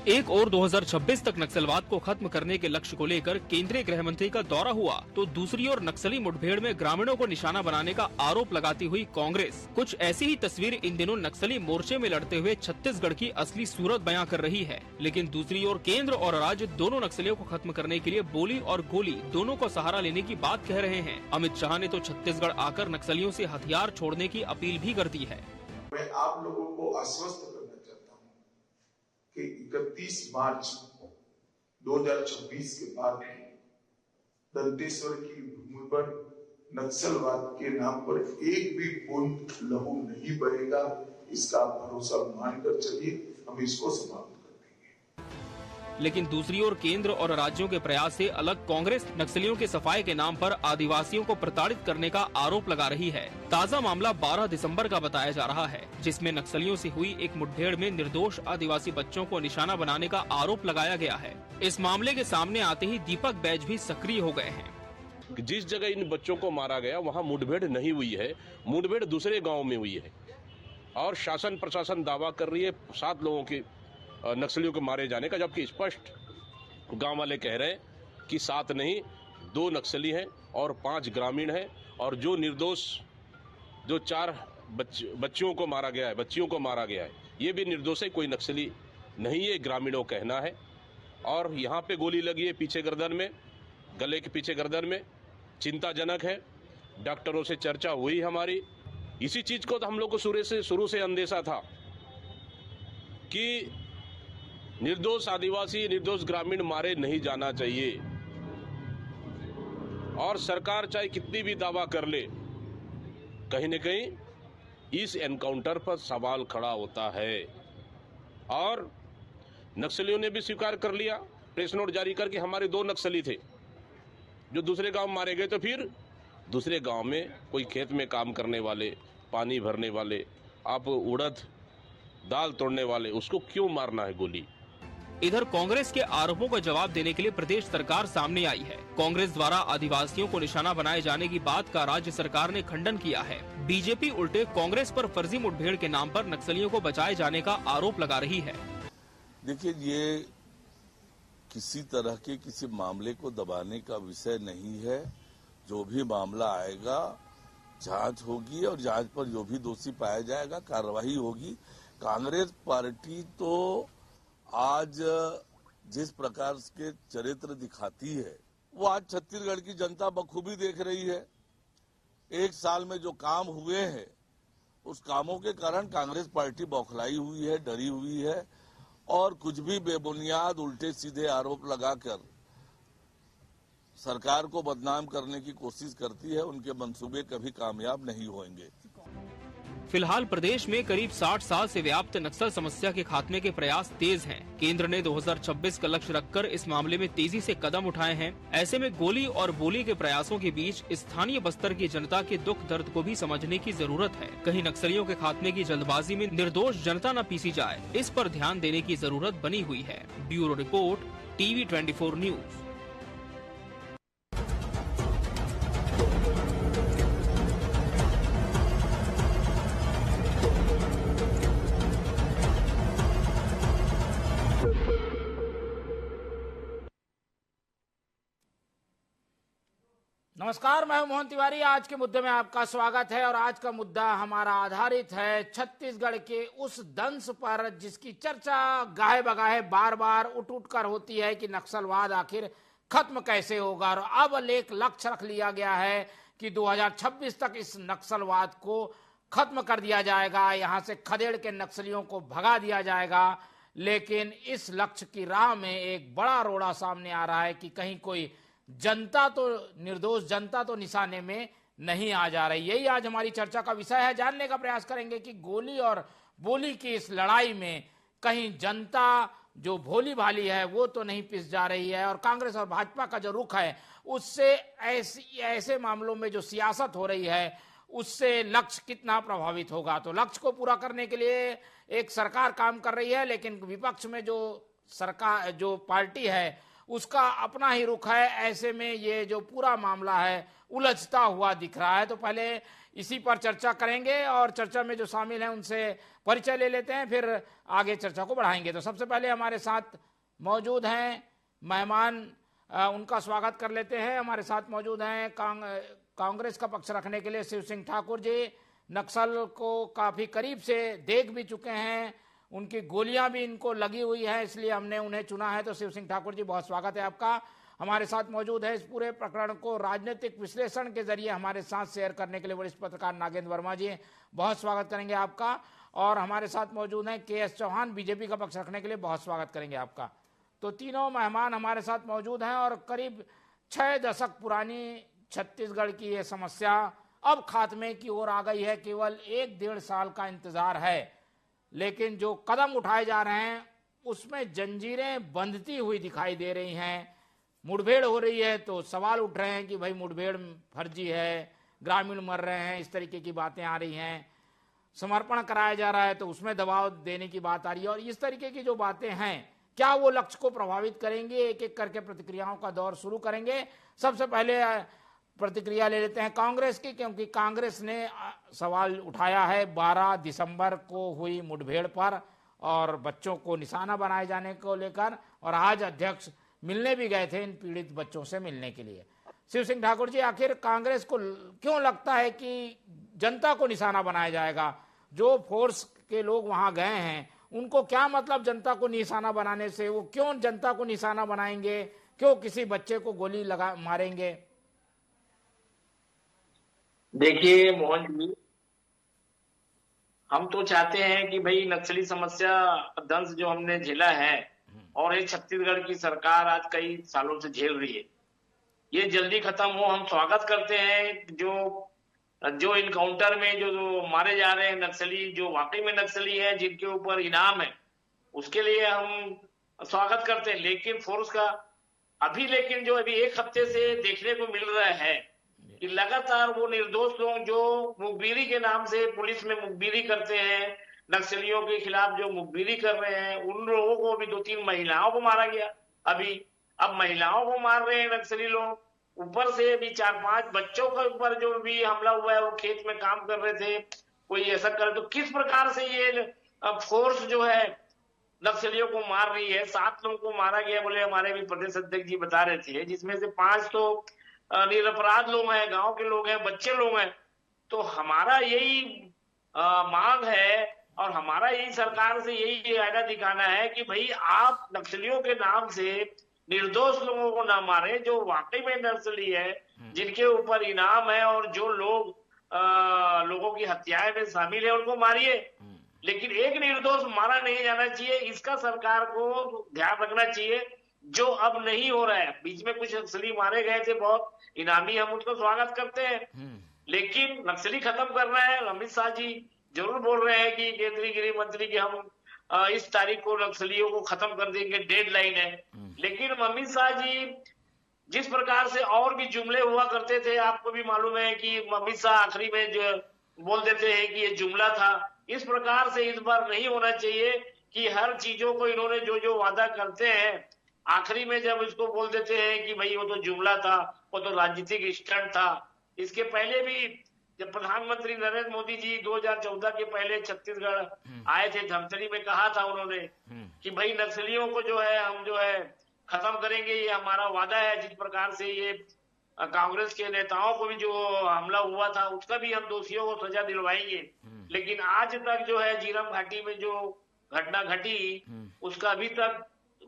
एक और 2026 तक नक्सलवाद को खत्म करने के लक्ष्य को लेकर केंद्रीय गृह मंत्री का दौरा हुआ, तो दूसरी ओर नक्सली मुठभेड़ में ग्रामीणों को निशाना बनाने का आरोप लगाती हुई कांग्रेस। कुछ ऐसी ही तस्वीर इन दिनों नक्सली मोर्चे में लड़ते हुए छत्तीसगढ़ की असली सूरत बयां कर रही है। लेकिन दूसरी ओर केंद्र और राज्य दोनों नक्सलियों को खत्म करने के लिए बोली और गोली दोनों को सहारा लेने की बात कह रहे हैं। अमित शाह ने तो छत्तीसगढ़ आकर नक्सलियों से हथियार छोड़ने की अपील भी कर दी है। मैं आप लोगों को आश्वस्त करना चाहता हूं कि 31 मार्च 2026 के बाद दंतेश्वर की भूमि पर नक्सलवाद के नाम पर एक भी बूंद लहू नहीं बहेगा। इसका भरोसा मानकर चलिए, हम इसको समाप्त कर देंगे। लेकिन दूसरी ओर केंद्र और राज्यों के प्रयास से अलग कांग्रेस नक्सलियों के सफाई के नाम पर आदिवासियों को प्रताड़ित करने का आरोप लगा रही है। ताज़ा मामला 12 दिसंबर का बताया जा रहा है, जिसमें नक्सलियों से हुई एक मुठभेड़ में निर्दोष आदिवासी बच्चों को निशाना बनाने का आरोप लगाया गया है। इस मामले के सामने आते ही दीपक बैज भी सक्रिय हो गए हैं। जिस जगह इन बच्चों को मारा गया वहाँ मुठभेड़ नहीं हुई है, मुठभेड़ दूसरे गाँव में हुई है और शासन प्रशासन दावा कर रही है 7 लोगों के नक्सलियों के मारे जाने का, जबकि स्पष्ट गांव वाले कह रहे हैं कि 7 नहीं 2 नक्सली हैं और 5 ग्रामीण हैं। और जो निर्दोष जो 4 बच्चियों को मारा गया है ये भी निर्दोष है, कोई नक्सली नहीं है, ग्रामीणों का कहना है। और यहाँ पे गोली लगी है पीछे गर्दन में, गले के पीछे गर्दन में, चिंताजनक है। डॉक्टरों से चर्चा हुई हमारी, इसी चीज को तो हम लोग को शुरू से अंदेशा था कि निर्दोष आदिवासी निर्दोष ग्रामीण मारे नहीं जाना चाहिए। और सरकार चाहे कितनी भी दावा कर ले, कहीं न कहीं इस एनकाउंटर पर सवाल खड़ा होता है। और नक्सलियों ने भी स्वीकार कर लिया प्रेस नोट जारी करके, हमारे 2 नक्सली थे जो दूसरे गांव मारे गए। तो फिर दूसरे गांव में कोई खेत में काम करने वाले, पानी भरने वाले, आप उड़द दाल तोड़ने वाले, उसको क्यों मारना है गोली? इधर कांग्रेस के आरोपों का जवाब देने के लिए प्रदेश सरकार सामने आई है। कांग्रेस द्वारा आदिवासियों को निशाना बनाए जाने की बात का राज्य सरकार ने खंडन किया है। बीजेपी उल्टे कांग्रेस पर फर्जी मुठभेड़ के नाम पर नक्सलियों को बचाए जाने का आरोप लगा रही है। देखिए, ये किसी तरह के किसी मामले को दबाने का विषय नहीं है। जो भी मामला आएगा जांच होगी और जांच पर जो भी दोषी पाया जाएगा कार्रवाई होगी। कांग्रेस पार्टी तो आज जिस प्रकार के चरित्र दिखाती है वो आज छत्तीसगढ़ की जनता बखूबी देख रही है। 1 साल में जो काम हुए हैं उस कामों के कारण कांग्रेस पार्टी बौखलाई हुई है, डरी हुई है और कुछ भी बेबुनियाद उल्टे सीधे आरोप लगाकर सरकार को बदनाम करने की कोशिश करती है। उनके मंसूबे कभी कामयाब नहीं होंगे। फिलहाल प्रदेश में करीब 60 साल से व्याप्त नक्सल समस्या के खात्मे के प्रयास तेज हैं। केंद्र ने 2026 का लक्ष्य रखकर इस मामले में तेजी से कदम उठाए हैं। ऐसे में गोली और बोली के प्रयासों के बीच स्थानीय बस्तर की जनता के दुख दर्द को भी समझने की जरूरत है। कहीं नक्सलियों के खात्मे की जल्दबाजी में निर्दोष जनता न पीसी जाए, इस पर ध्यान देने की जरूरत बनी हुई है। Bureau report, TV 24 news. नमस्कार, मैं हूं मोहन तिवारी। आज के मुद्दे में आपका स्वागत है और आज का मुद्दा हमारा आधारित है छत्तीसगढ़ के उस दंश पर जिसकी चर्चा गाहे बगाहे बार बार उठ कर होती है कि नक्सलवाद आखिर खत्म कैसे होगा। और अब एक लक्ष्य रख लिया गया है कि 2026 तक इस नक्सलवाद को खत्म कर दिया जाएगा, यहाँ से खदेड़ के नक्सलियों को भगा दिया जाएगा। लेकिन इस लक्ष्य की राह में एक बड़ा रोड़ा सामने आ रहा है कि कहीं कोई जनता तो निर्दोष जनता तो निशाने में नहीं आ जा रही। यही आज हमारी चर्चा का विषय है। जानने का प्रयास करेंगे कि गोली और बोली की इस लड़ाई में कहीं जनता जो भोली भाली है वो तो नहीं पिस जा रही है, और कांग्रेस और भाजपा का जो रुख है उससे ऐसे मामलों में जो सियासत हो रही है उससे लक्ष्य कितना प्रभावित होगा। तो लक्ष्य को पूरा करने के लिए एक सरकार काम कर रही है, लेकिन विपक्ष में जो सरकार जो पार्टी है उसका अपना ही रुख है। ऐसे में ये जो पूरा मामला है उलझता हुआ दिख रहा है। तो पहले इसी पर चर्चा करेंगे और चर्चा में जो शामिल हैं उनसे परिचय ले लेते हैं, फिर आगे चर्चा को बढ़ाएंगे। तो सबसे पहले हमारे साथ मौजूद हैं मेहमान, उनका स्वागत कर लेते हैं। हमारे साथ मौजूद हैं कांग्रेस का पक्ष रखने के लिए शिव सिंह ठाकुर जी, नक्सल को काफी करीब से देख भी चुके हैं, उनकी गोलियां भी इनको लगी हुई है, इसलिए हमने उन्हें चुना है। तो शिव सिंह ठाकुर जी, बहुत स्वागत है आपका। हमारे साथ मौजूद है इस पूरे प्रकरण को राजनीतिक विश्लेषण के जरिए हमारे साथ शेयर करने के लिए वरिष्ठ पत्रकार नागेंद्र वर्मा जी, बहुत स्वागत करेंगे आपका। और हमारे साथ मौजूद हैं के एस चौहान, बीजेपी का पक्ष रखने के लिए, बहुत स्वागत करेंगे आपका। तो तीनों मेहमान हमारे साथ मौजूद हैं और करीब 6 दशक पुरानी छत्तीसगढ़ की ये समस्या अब खात्मे की ओर आ गई है। केवल 1-1.5 साल का इंतजार है, लेकिन जो कदम उठाए जा रहे हैं उसमें जंजीरें बंधती हुई दिखाई दे रही हैं। मुठभेड़ हो रही है तो सवाल उठ रहे हैं कि भाई मुठभेड़ फर्जी है, ग्रामीण मर रहे हैं, इस तरीके की बातें आ रही हैं। समर्पण कराया जा रहा है तो उसमें दबाव देने की बात आ रही है। और इस तरीके की जो बातें हैं, क्या वो लक्ष्य को प्रभावित करेंगे? एक एक करके प्रतिक्रियाओं का दौर शुरू करेंगे। सबसे पहले प्रतिक्रिया ले लेते हैं कांग्रेस की, क्योंकि कांग्रेस ने सवाल उठाया है 12 दिसंबर को हुई मुठभेड़ पर और बच्चों को निशाना बनाए जाने को लेकर, और आज अध्यक्ष मिलने भी गए थे इन पीड़ित बच्चों से मिलने के लिए। शिव सिंह ठाकुर जी, आखिर कांग्रेस को क्यों लगता है कि जनता को निशाना बनाया जाएगा? जो फोर्स के लोग वहां गए हैं उनको क्या मतलब जनता को निशाना बनाने से? वो क्यों जनता को निशाना बनाएंगे? क्यों किसी बच्चे को गोली लगा मारेंगे? देखिए मोहन जी, हम तो चाहते हैं कि भाई नक्सली समस्या दंश जो हमने झेला है और ये छत्तीसगढ़ की सरकार आज कई सालों से झेल रही है, ये जल्दी खत्म हो। हम स्वागत करते हैं जो इनकाउंटर में जो मारे जा रहे हैं नक्सली, जो वाकई में नक्सली है, जिनके ऊपर इनाम है, उसके लिए हम स्वागत करते हैं। लेकिन फोर्स का लेकिन जो अभी 1 हफ्ते से देखने को मिल रहा है कि लगातार वो निर्दोष लोग जो मुखबिरी के नाम से पुलिस में मुखबिरी करते हैं, नक्सलियों के खिलाफ जो मुखबिरी कर रहे हैं, उन लोगों को भी 2-3 महिलाओं को मारा गया। अब महिलाओं को मार रहे हैं नक्सली लोग, ऊपर से भी 4-5 बच्चों के ऊपर जो भी हमला हुआ है, वो खेत में काम कर रहे थे, कोई ऐसा करे तो किस प्रकार से ये फोर्स जो है नक्सलियों को मार रही है। 7 लोगों को मारा गया बोले हमारे भी प्रदेश अध्यक्ष जी बता रहे थे, जिसमें से 5 तो निरपराध लोग हैं, गांव के लोग हैं, बच्चे लोग हैं। तो हमारा यही मांग है और हमारा यही सरकार से यही आईना दिखाना है कि भाई आप नक्सलियों के नाम से निर्दोष लोगों को ना मारे, जो वाकई में नक्सली है, जिनके ऊपर इनाम है और जो लोगों की हत्याएं में शामिल है, उनको मारिए। लेकिन एक निर्दोष मारा नहीं जाना चाहिए, इसका सरकार को ध्यान रखना चाहिए, जो अब नहीं हो रहा है। बीच में कुछ नक्सली मारे गए थे बहुत इनामी, हम उसको स्वागत करते हैं, लेकिन नक्सली खत्म करना है। अमित शाह जी जरूर बोल रहे हैं कि केंद्रीय गृह मंत्री की हम इस तारीख को नक्सलियों को खत्म कर देंगे, डेडलाइन है। लेकिन अमित शाह जी जिस प्रकार से और भी जुमले हुआ करते थे, आपको भी मालूम है कि अमित शाह आखिरी में जो बोल देते हैं कि ये जुमला था, इस प्रकार से इस बार नहीं होना चाहिए कि हर चीजों को इन्होंने जो वादा करते हैं, आखिरी में जब इसको बोल देते हैं कि भाई वो तो जुमला था, वो तो राजनीतिक स्टंट था। इसके पहले भी जब प्रधानमंत्री नरेंद्र मोदी जी 2014 के पहले छत्तीसगढ़ आए थे, धमतरी में कहा था उन्होंने कि भाई नक्सलियों को जो है हम जो है खत्म करेंगे, ये हमारा वादा है। जिस प्रकार से ये कांग्रेस के नेताओं को भी जो हमला हुआ था उसका भी हम दोषियों को सजा दिलवाएंगे। लेकिन आज तक जो है झीरम घाटी में जो घटना घटी उसका अभी तक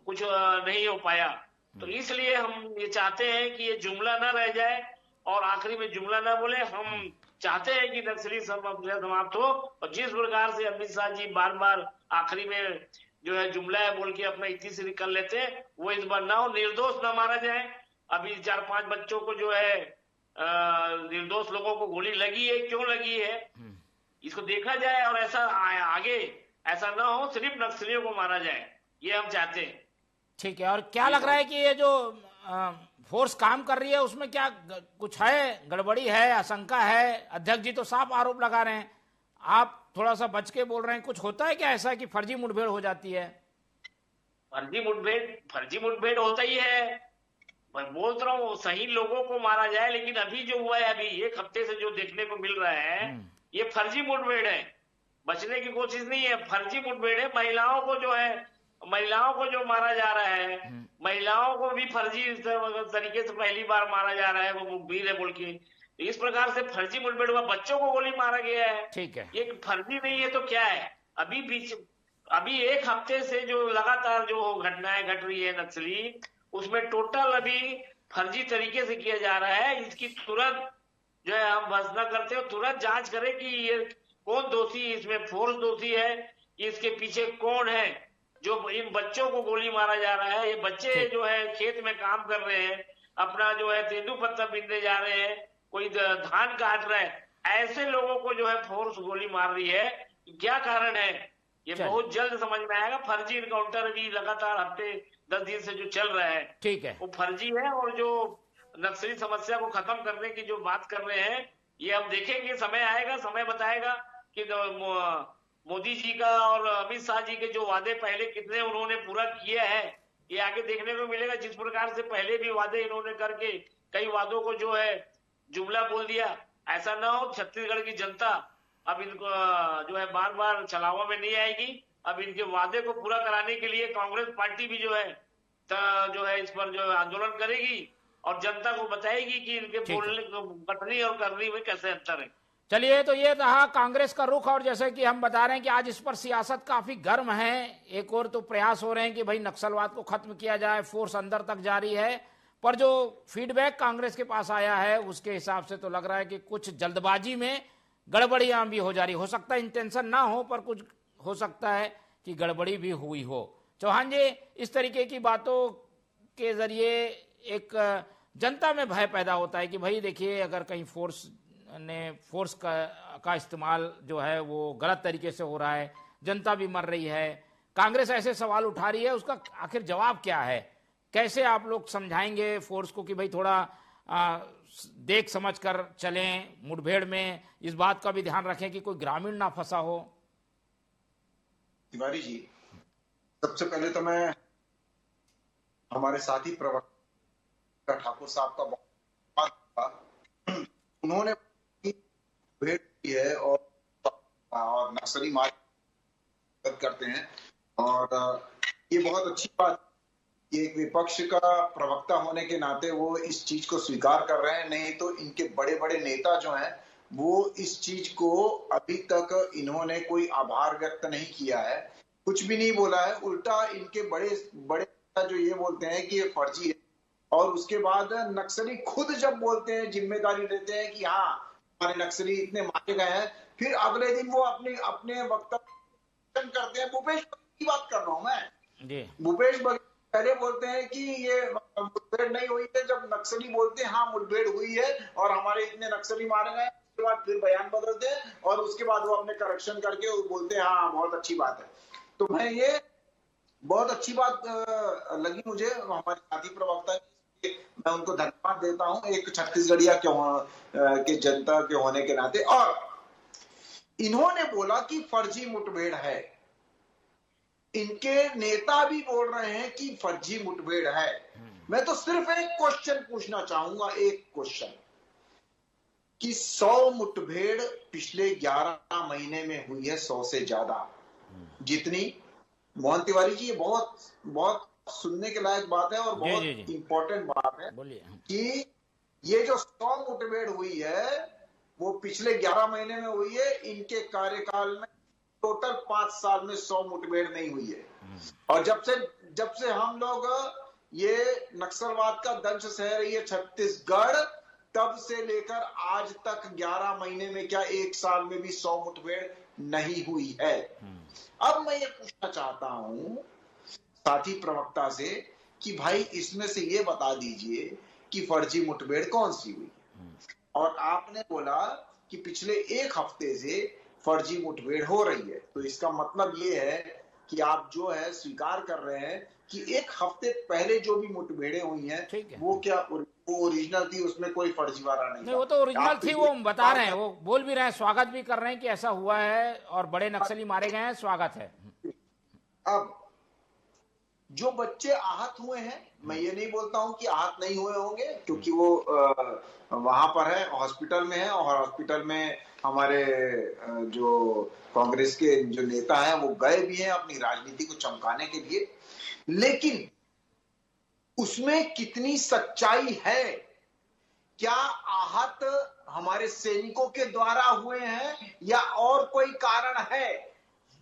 कुछ नहीं हो पाया। तो इसलिए हम ये चाहते हैं कि ये जुमला ना रह जाए और आखिरी में जुमला ना बोले। हम चाहते हैं कि नक्सली समाप्त हो, और जिस प्रकार से अमित शाह जी बार बार आखिरी में जो है जुमला है बोल के अपना इतिश्री कर लेते हैं, वो इस बार ना हो, निर्दोष ना मारा जाए। अभी 4-5 बच्चों को जो है निर्दोष लोगों को गोली लगी है, क्यों लगी है इसको देखा जाए, और ऐसा आगे ऐसा ना हो सिर्फ नक्सलियों को मारा जाए, ये हम चाहते हैं। ठीक है। और क्या लग रहा है कि ये जो फोर्स काम कर रही है उसमें क्या कुछ है, गड़बड़ी है, आशंका है? अध्यक्ष जी तो साफ आरोप लगा रहे हैं, आप थोड़ा सा बच के बोल रहे हैं। कुछ होता है क्या ऐसा कि फर्जी मुठभेड़ हो जाती है? फर्जी मुठभेड़ होता ही है। मैं बोल रहा हूँ सही लोगों को मारा जाए, लेकिन अभी जो हुआ है, अभी एक हफ्ते से जो देखने को मिल रहा है, ये फर्जी मुठभेड़ है। बचने की कोशिश नहीं है, फर्जी मुठभेड़ है। महिलाओं को जो मारा जा रहा है, महिलाओं को भी फर्जी तरीके से पहली बार मारा जा रहा है, वो मुखबिर है बोल के। इस प्रकार से फर्जी मुठभेड़ हुआ, बच्चों को गोली मारा गया है। ठीक है, ये फर्जी नहीं है तो क्या है? अभी एक हफ्ते से जो लगातार जो घटनाएं घट रही है नक्सली, उसमें टोटल अभी फर्जी तरीके से किया जा रहा है। इसकी तुरंत जो है हम बस न करते हो, तुरंत जांच करें कि ये कौन दोषी, इसमें फोर्स दोषी है, इसके पीछे कौन है जो इन बच्चों को गोली मारा जा रहा है। ये बच्चे जो है खेत में काम कर रहे हैं, अपना जो है तेंदू पत्ता बीनने जा रहे हैं, कोई धान काट रहा है, ऐसे लोगों को जो है फोर्स गोली मार रही है। क्या कारण है ये बहुत जल्द समझ में आएगा। फर्जी इनकाउंटर भी लगातार हफ्ते 10 दिन से जो चल रहा है, ठीक है, वो फर्जी है। और जो नक्सली समस्या को खत्म करने की जो बात कर रहे हैं, ये हम देखेंगे, समय आएगा, समय बताएगा कि मोदी जी का और अमित शाह जी के जो वादे पहले कितने उन्होंने पूरा किया है, ये आगे देखने को मिलेगा। जिस प्रकार से पहले भी वादे इन्होंने करके कई वादों को जो है जुमला बोल दिया, ऐसा ना हो। छत्तीसगढ़ की जनता अब इनको जो है बार बार छलावा में नहीं आएगी। अब इनके वादे को पूरा कराने के लिए कांग्रेस पार्टी भी जो है इस पर जो आंदोलन करेगी और जनता को बताएगी कि इनके बोलने कटनी और करनी में कैसे अंतर है। चलिए, तो ये रहा कांग्रेस का रुख। और जैसे कि हम बता रहे हैं कि आज इस पर सियासत काफी गर्म है। एक और तो प्रयास हो रहे हैं कि भाई नक्सलवाद को खत्म किया जाए, फोर्स अंदर तक जारी है, पर जो फीडबैक कांग्रेस के पास आया है उसके हिसाब से तो लग रहा है कि कुछ जल्दबाजी में गड़बड़ियां भी हो जा रही। हो सकता है इंटेंशन ना हो, पर कुछ हो सकता है कि गड़बड़ी भी हुई हो। चौहान जी, इस तरीके की बातों के जरिए एक जनता में भय पैदा होता है कि भाई देखिए, अगर कहीं फोर्स का इस्तेमाल जो है वो गलत तरीके से हो रहा है, जनता भी मर रही है, कांग्रेस ऐसे सवाल उठा रही है, उसका आखिर जवाब क्या है? कैसे आप लोग समझाएंगे फोर्स को कि भाई थोड़ा देख समझ कर चलें, मुठभेड़ में इस बात का भी ध्यान रखें कि कोई ग्रामीण ना फंसा हो? तिवारी जी, सबसे पहले तो मैं हमारे साथी प्रवक्ता ठाकुर साहब का बहुत उन्होंने भेंट की है और नक्सली मार करते हैं, और ये बहुत अच्छी बात। ये एक विपक्ष का प्रवक्ता होने के नाते वो इस चीज को स्वीकार कर रहे हैं। नहीं तो इनके बड़े बड़े नेता जो हैं वो इस चीज को अभी तक इन्होंने कोई आभार व्यक्त नहीं किया है, कुछ भी नहीं बोला है। उल्टा इनके बड़े बड़े जो ये बोलते हैं कि ये फर्जी है, और उसके बाद नक्सली खुद जब बोलते हैं, जिम्मेदारी लेते हैं कि हाँ हमारे नक्सली इतने मारे गए हैं, फिर अगले दिन वो अपने वक्तव्य करते हैं। भूपेश बघेल की बात कर रहा हूं मैं। भूपेश बघेल पहले बोलते हैं कि ये मुठभेड़ नहीं हुई है, जब नक्सली बोलते हैं हाँ मुठभेड़ हुई है और हमारे इतने नक्सली मारे गए, उसके बाद फिर बयान बदलते हैं और उसके बाद वो अपने करेक्शन करके वो बोलते हैं हाँ बहुत अच्छी बात है। तो मैं ये बहुत अच्छी बात लगी मुझे हमारे साथी प्रवक्ता की, मैं उनको धन्यवाद देता हूं एक छत्तीसगढ़िया के जनता के होने के नाते। और इन्होंने बोला कि फर्जी मुठभेड़ है, इनके नेता भी बोल रहे हैं कि फर्जी मुठभेड़ है। मैं तो सिर्फ एक क्वेश्चन पूछना चाहूंगा, एक क्वेश्चन, कि 100 मुठभेड़ पिछले 11 महीने में हुई है, 100 से ज्यादा जितनी। मोहन तिवारी जी, ये बहुत बहुत सुनने के लायक बात है और बहुत इंपॉर्टेंट बात है कि ये जो 100 मुठभेड़ हुई है वो पिछले 11 महीने में हुई है। इनके कार्यकाल में टोटल 5 साल में 100 मुठभेड़ नहीं हुई है। और जब से हम लोग ये नक्सलवाद का दंश सह रही है छत्तीसगढ़, तब से लेकर आज तक 11 महीने में क्या एक साल में भी 100 मुठभेड़ नहीं हुई है। अब मैं ये पूछना चाहता हूं साथी प्रवक्ता से कि भाई इसमें से ये बता दीजिए कि फर्जी मुठभेड़ कौन सी हुई। और आपने बोला कि पिछले एक हफ्ते से फर्जी मुठभेड़ हो रही है, तो इसका मतलब ये है कि आप जो है स्वीकार कर रहे हैं कि एक हफ्ते पहले जो भी मुठभेड़ें हुई हैं वो क्या वो ओरिजिनल थी, उसमें कोई फर्जीवाड़ा नहीं। वो तो ओरिजिनल थी, वो बता रहे हैं, वो बोल भी रहे हैं, स्वागत भी कर रहे हैं कि ऐसा हुआ है और बड़े नक्सली मारे गए हैं, स्वागत है। जो बच्चे आहत हुए हैं, मैं ये नहीं बोलता हूं कि आहत नहीं हुए होंगे, क्योंकि वो वहां पर है, हॉस्पिटल में है, और हॉस्पिटल में हमारे जो कांग्रेस के जो नेता हैं वो गए भी हैं अपनी राजनीति को चमकाने के लिए, लेकिन उसमें कितनी सच्चाई है? क्या आहत हमारे सैनिकों के द्वारा हुए हैं या और कोई कारण है?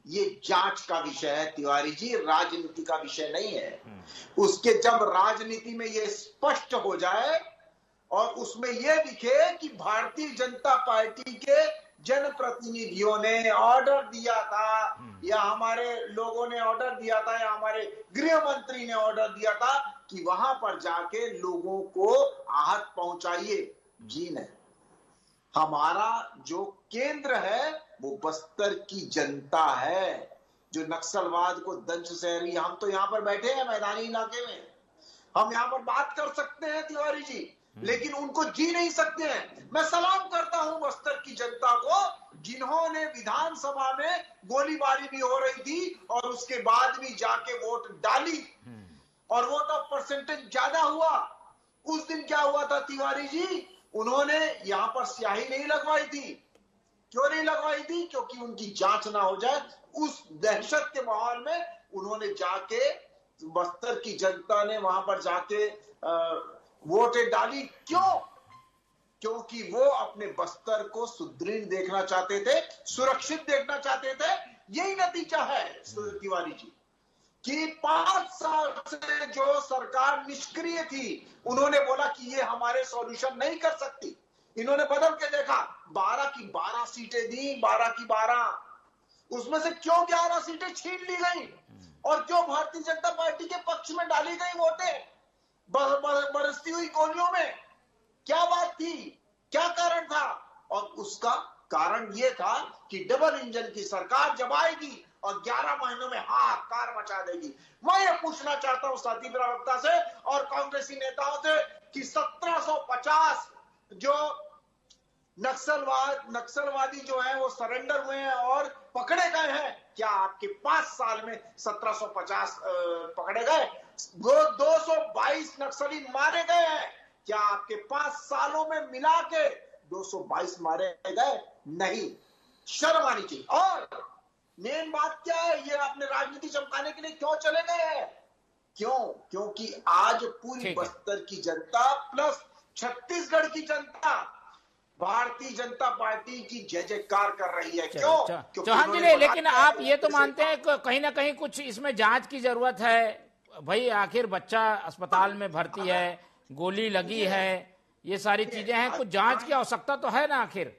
ये जांच का विषय है तिवारी जी, राजनीति का विषय नहीं है। उसके जब राजनीति में ये स्पष्ट हो जाए और उसमें यह दिखे कि भारतीय जनता पार्टी के जनप्रतिनिधियों ने ऑर्डर दिया था, या हमारे लोगों ने ऑर्डर दिया था, या हमारे गृह मंत्री ने ऑर्डर दिया था कि वहां पर जाके लोगों को आहत पहुंचाइए। जी नहीं, हमारा जो केंद्र है वो बस्तर की जनता है, जो नक्सलवाद को दंश सह रही है। हम तो यहाँ पर बैठे हैं मैदानी इलाके में, हम यहाँ पर बात कर सकते हैं तिवारी जी, लेकिन उनको जी नहीं सकते हैं। मैं सलाम करता हूं बस्तर की जनता को, जिन्होंने विधानसभा में गोलीबारी भी हो रही थी और उसके बाद भी जाके वोट डाली, और वोट ऑफ परसेंटेज ज्यादा हुआ। उस दिन क्या हुआ था तिवारी जी? उन्होंने यहां पर स्याही नहीं लगवाई थी। क्यों नहीं लगवाई थी? क्योंकि उनकी जांच ना हो जाए। उस दहशत के माहौल में उन्होंने जाके, बस्तर की जनता ने वहां पर जाके वोटें डाली। क्यों? क्योंकि वो अपने बस्तर को सुदृढ़ देखना चाहते थे, सुरक्षित देखना चाहते थे। यही नतीजा है तिवारी जी कि 5 साल से जो सरकार निष्क्रिय थी, उन्होंने बोला कि ये हमारे सॉल्यूशन नहीं कर सकती। इन्होंने बदल के देखा, 12 की 12 सीटें दी, 12 की 12, उसमें से क्यों 11 सीटें छीन ली गई, और जो भारतीय जनता पार्टी के पक्ष में डाली गई वोटें बरसती हुई गोलियों में, क्या बात थी? क्या कारण था? और उसका कारण यह था कि डबल इंजन की सरकार जब आएगी और 11 महीनों में हाहाकार मचा देगी। मैं ये पूछना चाहता हूं साथी प्रवक्ता से और कांग्रेसी नेताओं से कि 1750 जो नक्सलवादी जो है वो सरेंडर हुए हैं और पकड़े गए हैं, क्या आपके 5 साल में 1750 पकड़े गए? 222 नक्सली मारे गए हैं, क्या आपके 5 सालों में मिला के 222 मारे गए? नहीं, शर्म आनी चाहिए। और मेन बात क्या है, ये अपने राजनीति चमकाने के लिए क्यों चले गए हैं? क्यों? क्योंकि आज पूरी बस्तर की जनता प्लस छत्तीसगढ़ की जनता भारतीय जनता पार्टी की जय जयकार कर रही है। क्यों? चौहान जी, लेकिन आप ये तो मानते हैं कहीं ना कहीं कुछ इसमें जांच की जरूरत है भाई? आखिर बच्चा अस्पताल में भर्ती है, गोली लगी है, ये सारी चीजें हैं, कुछ जांच की आवश्यकता तो है ना आखिर?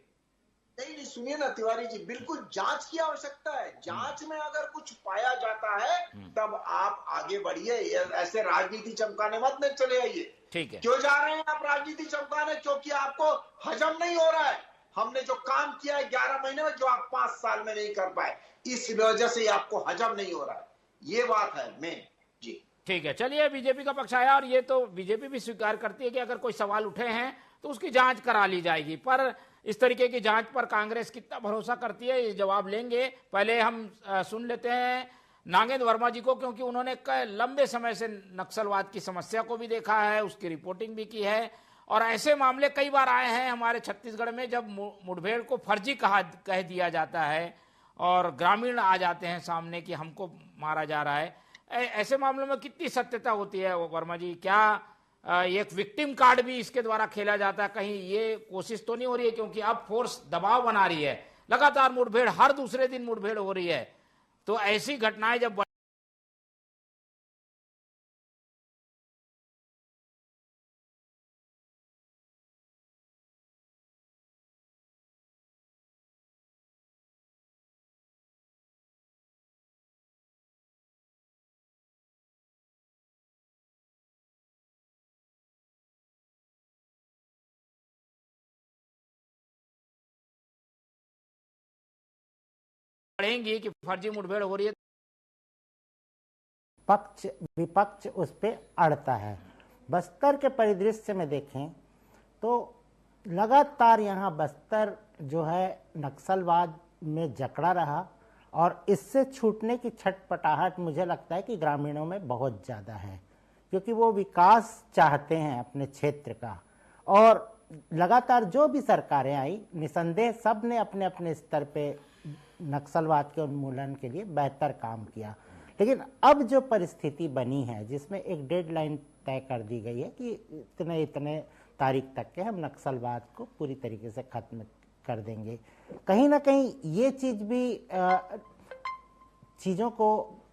नहीं, सुनिए ना तिवारी जी, बिल्कुल जांच की आवश्यकता है। जांच में अगर कुछ पाया जाता है तब आप आगे बढ़िए, ऐसे राजनीति चमकाने मत न चले आइए। ठीक है। क्यों जा रहे हैं आप राजनीति चमकाने? क्योंकि आपको हजम नहीं हो रहा है। हमने जो काम किया है 11 महीने में, जो आप 5 साल में नहीं कर पाए, इस वजह से आपको हजम नहीं हो रहा है। ये बात है मेन जी। ठीक है, चलिए, बीजेपी का पक्ष आया और ये तो बीजेपी भी स्वीकार करती है कि अगर कोई सवाल उठे हैं तो उसकी जांच करा ली जाएगी, पर इस तरीके की जांच पर कांग्रेस कितना भरोसा करती है, ये जवाब लेंगे। पहले हम सुन लेते हैं नागेंद्र वर्मा जी को, क्योंकि उन्होंने लंबे समय से नक्सलवाद की समस्या को भी देखा है, उसकी रिपोर्टिंग भी की है, और ऐसे मामले कई बार आए हैं हमारे छत्तीसगढ़ में जब मुठभेड़ को फर्जी कह दिया जाता है और ग्रामीण आ जाते हैं सामने कि हमको मारा जा रहा है। ऐसे मामलों में कितनी सत्यता होती है वर्मा जी? क्या एक विक्टिम कार्ड भी इसके द्वारा खेला जाता है? कहीं ये कोशिश तो नहीं हो रही है, क्योंकि अब फोर्स दबाव बना रही है, लगातार मुठभेड़, हर दूसरे दिन मुठभेड़ हो रही है, तो ऐसी घटनाएं जब पढ़ेंगी कि फर्जी मुठभेड़ हो रही है, पक्ष विपक्ष उस पर अड़ता है। बस्तर के परिदृश्य में देखें तो लगातार यहाँ बस्तर जो है नक्सलवाद में जकड़ा रहा और इससे छूटने की छटपटाहट मुझे लगता है कि ग्रामीणों में बहुत ज़्यादा है, क्योंकि वो विकास चाहते हैं अपने क्षेत्र का। और लगातार जो भी सरकारें आई, निसंदेह सब ने अपने अपने स्तर पे नक्सलवाद के उन्मूलन के लिए बेहतर काम किया। लेकिन अब जो परिस्थिति बनी है, जिसमें एक डेडलाइन तय कर दी गई है कि इतने इतने तारीख तक के हम नक्सलवाद को पूरी तरीके से खत्म कर देंगे, कहीं ना कहीं ये चीज़ भी चीज़ों को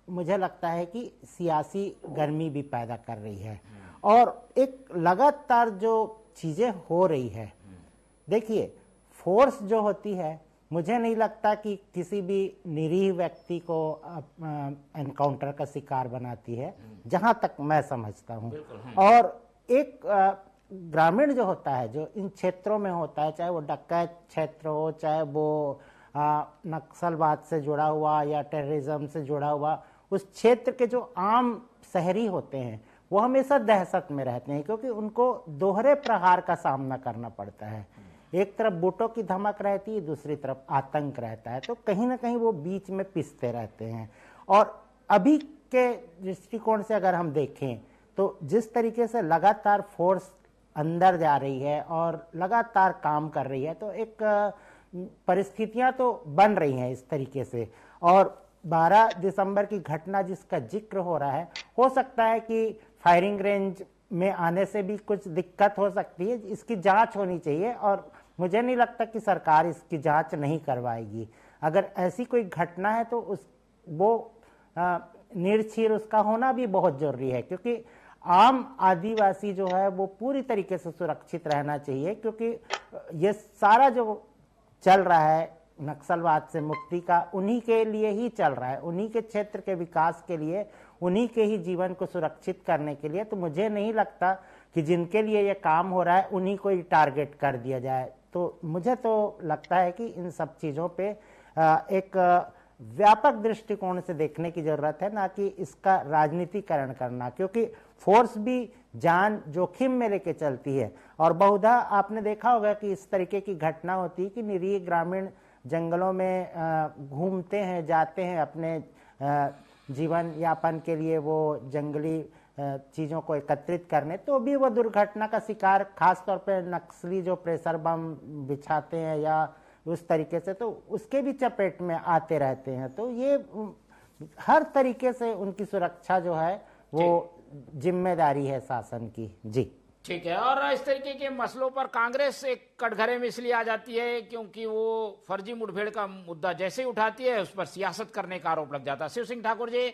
मुझे लगता है कि सियासी गर्मी भी पैदा कर रही है। और एक लगातार जो चीज़ें हो रही है, देखिए फोर्स जो होती है, मुझे नहीं लगता कि किसी भी निरीह व्यक्ति को एनकाउंटर का शिकार बनाती है, जहां तक मैं समझता हूं। और एक ग्रामीण जो होता है, जो इन क्षेत्रों में होता है, चाहे वो डकैत क्षेत्र हो, चाहे वो नक्सलवाद से जुड़ा हुआ या टेररिज्म से जुड़ा हुआ, उस क्षेत्र के जो आम शहरी होते हैं वो हमेशा दहशत में रहते हैं, क्योंकि उनको दोहरे प्रहार का सामना करना पड़ता है। एक तरफ बूटों की धमक रहती है, दूसरी तरफ आतंक रहता है, तो कहीं ना कहीं वो बीच में पिसते रहते हैं। और अभी के दृष्टिकोण से अगर हम देखें तो जिस तरीके से लगातार फोर्स अंदर जा रही है और लगातार काम कर रही है, तो एक परिस्थितियां तो बन रही हैं इस तरीके से। और 12 दिसंबर की घटना जिसका जिक्र हो रहा है, हो सकता है कि फायरिंग रेंज में आने से भी कुछ दिक्कत हो सकती है, इसकी जांच होनी चाहिए। और मुझे नहीं लगता कि सरकार इसकी जांच नहीं करवाएगी। अगर ऐसी कोई घटना है तो वो निर्छीर उसका होना भी बहुत जरूरी है, क्योंकि आम आदिवासी जो है वो पूरी तरीके से सुरक्षित रहना चाहिए, क्योंकि ये सारा जो चल रहा है नक्सलवाद से मुक्ति का, उन्हीं के लिए ही चल रहा है, उन्हीं के क्षेत्र के विकास के लिए, उन्हीं के ही जीवन को सुरक्षित करने के लिए। तो मुझे नहीं लगता कि जिनके लिए ये काम हो रहा है उन्हीं को ही टारगेट कर दिया जाए। तो मुझे तो लगता है कि इन सब चीज़ों पे एक व्यापक दृष्टिकोण से देखने की जरूरत है, ना कि इसका राजनीतिकरण करना, क्योंकि फोर्स भी जान जोखिम में लेके चलती है। और बहुधा आपने देखा होगा कि इस तरीके की घटना होती है कि निरीह ग्रामीण जंगलों में घूमते हैं, जाते हैं अपने जीवन यापन के लिए, वो जंगली चीज़ों को एकत्रित करने, तो भी वो दुर्घटना का शिकार, खास तौर पे नक्सली जो प्रेशर बम बिछाते हैं या उस तरीके से, तो उसके भी चपेट में आते रहते हैं। तो ये हर तरीके से उनकी सुरक्षा जो है वो जिम्मेदारी है शासन की। जी ठीक है। और इस तरीके के मसलों पर कांग्रेस एक कटघरे में इसलिए आ जाती है क्योंकि वो फर्जी मुठभेड़ का मुद्दा जैसे ही उठाती है उस पर सियासत करने का आरोप लग जाता है। शिव सिंह ठाकुर जी,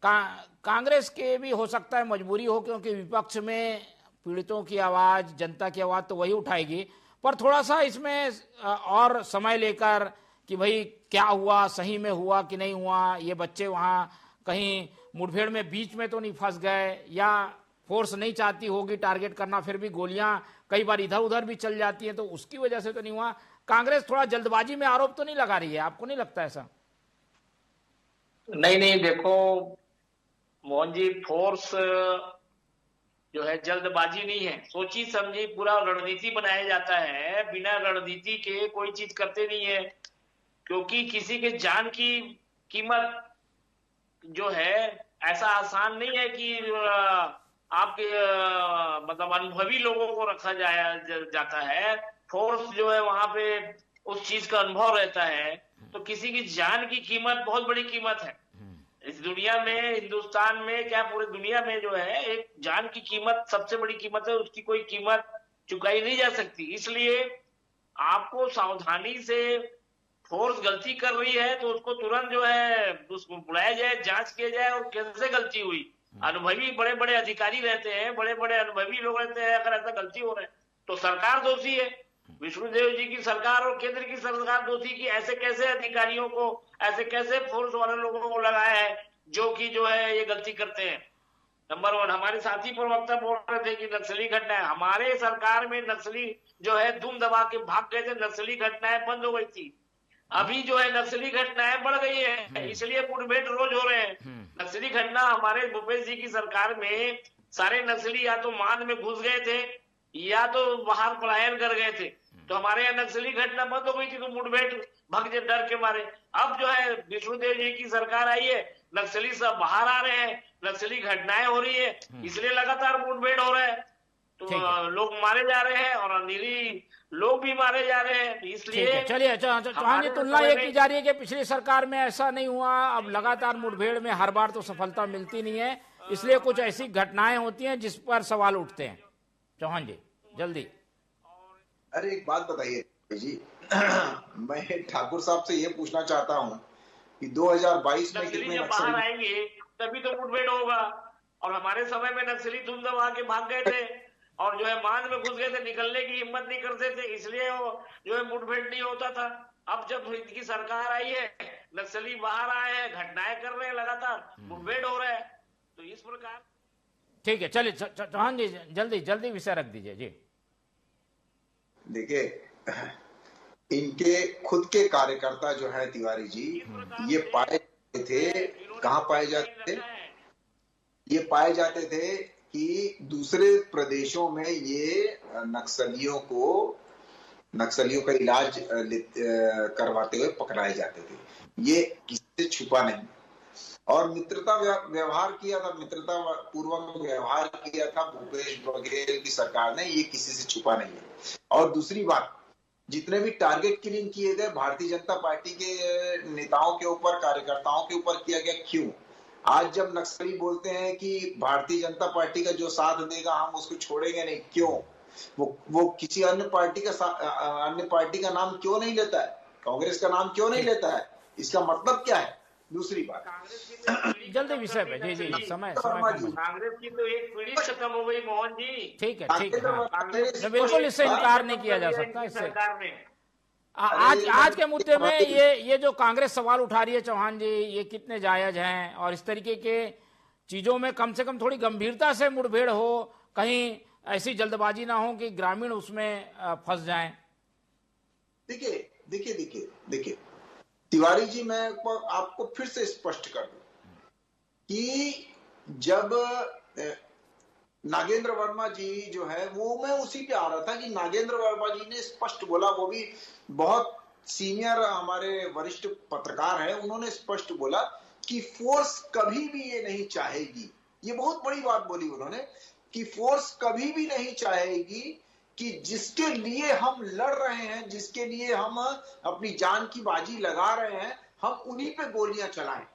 कांग्रेस के भी हो सकता है मजबूरी हो, क्योंकि विपक्ष में पीड़ितों की आवाज, जनता की आवाज तो वही उठाएगी, पर थोड़ा सा इसमें और समय लेकर कि भाई क्या हुआ, सही में हुआ कि नहीं हुआ, ये बच्चे वहां कहीं मुठभेड़ में बीच में तो नहीं फंस गए, या फोर्स नहीं चाहती होगी टारगेट करना, फिर भी गोलियां कई बार इधर उधर भी चल जाती हैं, तो उसकी वजह से तो नहीं हुआ। कांग्रेस थोड़ा जल्दबाजी में आरोप तो नहीं लगा रही है, आपको नहीं लगता ऐसा? नहीं, देखो मोहन जी, फोर्स जो है जल्दबाजी नहीं है, सोची समझी पूरा रणनीति बनाया जाता है। बिना रणनीति के कोई चीज करते नहीं है, क्योंकि किसी के जान की कीमत जो है ऐसा आसान नहीं है कि आपके मतलब अनुभवी लोगों को रखा जाता है। फोर्स जो है वहां पे उस चीज का अनुभव रहता है, तो किसी की जान की कीमत बहुत बड़ी कीमत है इस दुनिया में, हिंदुस्तान में क्या पूरी दुनिया में जो है एक जान की कीमत सबसे बड़ी कीमत है, उसकी कोई कीमत चुकाई नहीं जा सकती। इसलिए आपको सावधानी से, फोर्स गलती कर रही है तो उसको तुरंत जो है उसको बुलाया जाए, जांच किया जाए और कैसे गलती हुई। अनुभवी बड़े बड़े अधिकारी रहते हैं, बड़े बड़े अनुभवी लोग रहते हैं, अगर ऐसा गलती हो रहा है तो सरकार दोषी है, विष्णुदेव जी की सरकार और केंद्र की सरकार दोषी की ऐसे कैसे अधिकारियों को, ऐसे कैसे फोर्स वाले लोगों को लगाया है जो कि जो है ये गलती करते हैं। नंबर 1, हमारे साथी प्रवक्ता बोल रहे थे कि नक्सली घटनाएं, हमारे सरकार में नक्सली जो है धूम दबा के भाग गए थे, नक्सली घटनाएं बंद हो गई थी। अभी जो है नक्सली घटनाएं बढ़ गई है, इसलिए मुठभेड़ रोज हो रहे हैं। नक्सली घटना हमारे भूपेश जी की सरकार में सारे नक्सली या तो मान में घुस गए थे या तो बाहर पलायन कर गए थे। तो हमारे यहाँ नक्सली घटना बंद हो गई थी, तो मुठभेड़ भग जे डर के मारे। अब जो है विष्णुदेव जी की सरकार आई है, नक्सली सब बाहर आ रहे हैं, नक्सली घटनाएं हो रही है, इसलिए लगातार मुठभेड़ हो रहा है, तो लोग मारे जा रहे हैं और निरी लोग भी मारे जा रहे हैं, इसलिए चलिए चौहान जी, तुलना ये की जा रही है कि पिछली सरकार में ऐसा नहीं हुआ, अब लगातार मुठभेड़ में हर बार तो सफलता मिलती नहीं है, इसलिए कुछ ऐसी घटनाएं होती हैं जिस पर सवाल उठते हैं। चौहान जी जल्दी। अरे एक बात बताइए जी, मैं ठाकुर साहब से ये पूछना चाहता हूँ कि 2022 में कितने जब बाहर आएंगे तभी तो मुठभेड़ होगा, और हमारे समय में नक्सली धुम दबा के भाग गए थे और जो है मान में घुस गए थे, निकलने की हिम्मत नहीं करते थे, इसलिए वो जो है मुठभेड़ नहीं होता था। अब जब इनकी सरकार आई है, नक्सली बाहर आए हैं, घटनाएं कर रहे हैं, लगातार मुठभेड़ हो रहा है, तो इस प्रकार। ठीक है, चलिए चौहान जी जल्दी जल्दी विषय रख दीजिए जी। देखिए, इनके खुद के कार्यकर्ता जो है तिवारी जी, ये पाए जाते थे, कहाँ पाए जाते थे? ये पाए जाते थे कि दूसरे प्रदेशों में ये नक्सलियों का इलाज करवाते हुए पकड़ाए जाते थे। ये किसी से छुपा नहीं, और मित्रता व्यवहार किया था, मित्रता पूर्वक व्यवहार किया था भूपेश बघेल की सरकार ने, ये किसी से छुपा नहीं है। और दूसरी बात, जितने भी टारगेट किलिंग किए गए भारतीय जनता पार्टी के नेताओं के ऊपर, कार्यकर्ताओं के ऊपर किया गया, क्यों? आज जब नक्सली बोलते हैं कि भारतीय जनता पार्टी का जो साथ देगा हम उसको छोड़ेंगे नहीं, क्यों? वो किसी अन्य पार्टी का नाम क्यों नहीं लेता है? कांग्रेस का नाम क्यों नहीं लेता है? इसका मतलब क्या है? दूसरी बात, जल्दी विषय पे जी जी समय कांग्रेस की तो एक पीढ़ी खत्म हो गई मोहन जी। ठीक है हाँ, बिल्कुल इससे इनकार नहीं किया जा सकता। इससे आज के मुद्दे में ये जो कांग्रेस सवाल उठा रही है चौहान जी, ये कितने जायज हैं, और इस तरीके के चीजों में कम से कम थोड़ी गंभीरता से मुठभेड़ हो, कहीं ऐसी जल्दबाजी ना हो कि ग्रामीण उसमें फंस जाएं। देखिए तिवारी जी, मैं आपको फिर से स्पष्ट कर दूं कि जब नागेंद्र वर्मा जी जो है, वो मैं उसी पे आ रहा था कि नागेंद्र वर्मा जी ने स्पष्ट बोला, वो भी बहुत सीनियर हमारे वरिष्ठ पत्रकार हैं, उन्होंने स्पष्ट बोला कि फोर्स कभी भी ये नहीं चाहेगी, ये बहुत बड़ी बात बोली उन्होंने, कि फोर्स कभी भी नहीं चाहेगी कि जिसके लिए हम लड़ रहे हैं, जिसके लिए हम अपनी जान की बाजी लगा रहे हैं, हम उन्हीं पे गोलियां चलाएं।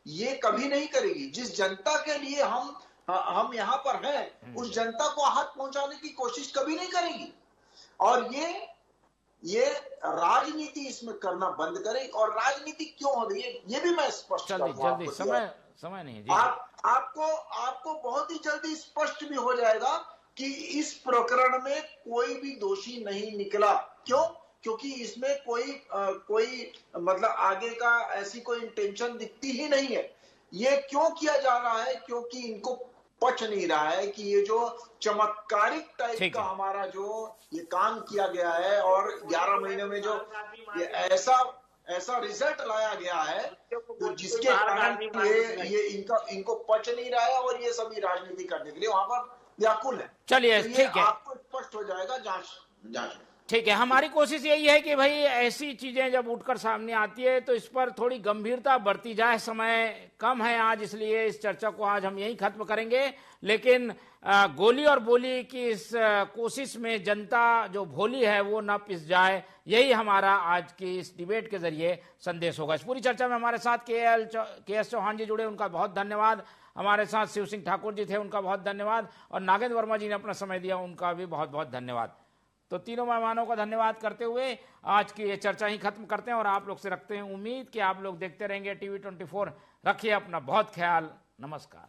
ये कभी नहीं करेगी। जिस जनता के लिए हम यहाँ पर हैं, उस जनता को आहत पहुंचाने की कोशिश कभी नहीं करेगी। और ये राजनीति इसमें करना बंद करें। और राजनीति क्यों हो रही है ये भी मैं स्पष्ट जल्दी समय नहीं जी। आपको बहुत ही जल्दी स्पष्ट भी हो जाएगा कि इस प्रकरण में कोई भी दोषी नहीं निकला। क्यों? क्योंकि इसमें कोई मतलब आगे का ऐसी कोई इंटेंशन दिखती ही नहीं है। ये क्यों किया जा रहा है? क्योंकि इनको पच नहीं रहा है कि ये जो चमत्कारिक टाइप का हमारा जो ये काम किया गया है और 11 महीने में जो ये ऐसा रिजल्ट लाया गया है, तो जिसके कारण ये इनको पच नहीं रहा है और ये सभी राजनीति करने के लिए वहां पर व्याकुल है। चलिए, ठीक है, आपको स्पष्ट हो जाएगा जांच। ठीक है, हमारी कोशिश यही है कि भाई ऐसी चीजें जब उठकर सामने आती है तो इस पर थोड़ी गंभीरता बरती जाए। समय कम है आज, इसलिए इस चर्चा को आज हम यहीं खत्म करेंगे। लेकिन गोली और बोली की इस कोशिश में जनता जो भोली है वो ना पिस जाए, यही हमारा आज की इस डिबेट के जरिए संदेश होगा। इस पूरी चर्चा में हमारे साथ के एस चौहान जी जुड़े, उनका बहुत धन्यवाद। हमारे साथ शिव सिंह ठाकुर जी थे, उनका बहुत धन्यवाद। और नागेंद्र वर्मा जी ने अपना समय दिया, उनका भी बहुत बहुत धन्यवाद। तो तीनों मेहमानों का धन्यवाद करते हुए आज की ये चर्चा ही खत्म करते हैं और आप लोग से रखते हैं उम्मीद कि आप लोग देखते रहेंगे TV 24। रखिए अपना बहुत ख्याल। नमस्कार।